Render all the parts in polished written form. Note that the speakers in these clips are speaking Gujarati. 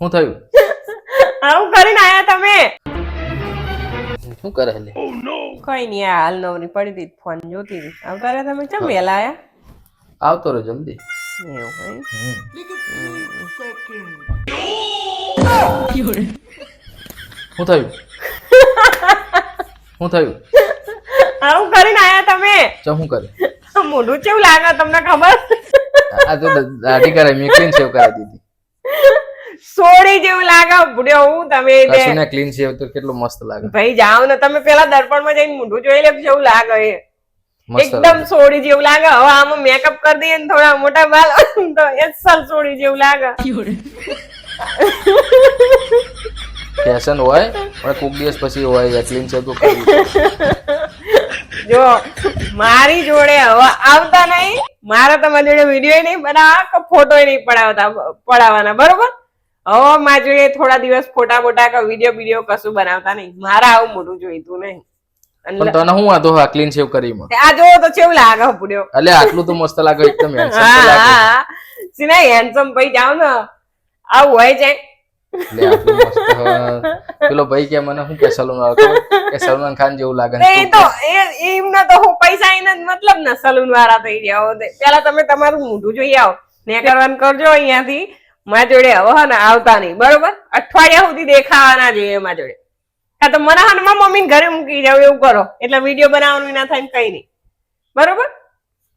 શું થયું? આવું કરીને આયા તમે? શું કરે લે? કઈ નહીં, આ હાલ નવરી પડી હતી, ફોન જોતી હતી. આવતા રહ્યા તમે કેમ વહેલા આયા? આવતો રહે જલ્દી. એવું હોય? શું થયું? શું થયું? આવું કરીને આયા તમે? ચા શું કરે? મોઢું કેવું લાગે તમને ખબર? આ તો દાઢી કરાવી મેં ક્લીન શેવ કરાવી દીધી. સોડી જેવું લાગે ભૂડ્યો હું તમે કશું ને ક્લીન શેવ તો કેટલું મસ્ત લાગે. ભાઈ જાઓ ને તમે પેલા દર્પણમાં જઈને મોઢું જોઈ લે કેવું લાગે એ મસ્ત એકદમ સોડી જેવું લાગે. હવે આમાં મેકઅપ કરી દઈએ ને થોડા મોટા બાલ તો એસલ સોડી જેવું લાગે. ફેશન હોય પણ કોક દિવસ પછી હોય ક્લીન શેવ તો કરવી. જો મારી જોડે હવે આવતા નહીં, મારા તમારી જોડે વિડીયો નહીં બનાવવા કે ફોટો નહીં પડાવવાના, બરોબર? હવે મારી જોડે થોડા દિવસ ફોટા બોટા કે વિડીયો કશું બનાવતા નહીં. મારા આવું મોઢું જોઈતું નહીં. પણ તને હું વાંધો હા ક્લીન શેવ કરીમાં? આ જો તો કેવું લાગે પૂડ્યો. અલે આટલું તો મસ્ત લાગે, એકદમ હેન્ડસમ તો લાગે. સિના હેન્ડસમ ભાઈ જાવ ને આવું હોય છે. લે આટલું મસ્ત પેલો ભાઈ કે મને શું કે સલૂન કે સલમાન ખાન જેવું લાગે. એ તો એમને તો હું પૈસા એને મતલબ ને સલૂન વાળા થઈ જાવ. પેલા તમે તમારું મોઢું જોઈ આવો ને કરવાનું કરજો અહીંયાથી. મારા જોડે હવે ને આવતા નહીં, બરોબર? અઠવાડિયા સુધી દેખાવાના જોઈએ મારા જોડે. હા તો મને હા મારા મમ્મી ઘરે મૂકી જાવ એવું કરો એટલે વિડીયો બનાવવાનું ના થાય ને કઈ નહીં, બરોબર?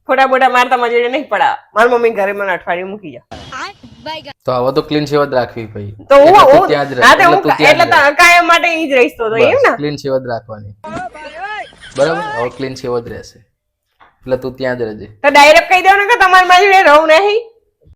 ફોટા બોટા મારતા મારા જોડે નહીં પડાવ. મારા મમ્મી ઘરે મને અઠવાડિયું મૂકી જાવ. તો હવે તો ક્લીન શેવ જ રાખવી ભાઈ. તો હું ત્યાં જ હા તો એટલે કાયમ માટે ઈ જ રહીશ તો એમ ને. ક્લીન શેવ જ રાખવાની, બરાબર? હવે ક્લીન શેવ જ રહેશે એટલે તું ત્યાં જ રહેજે. તો ડાયરેક્ટ કહી દો ને કે તમારી મારી જોડે રહું નહીં.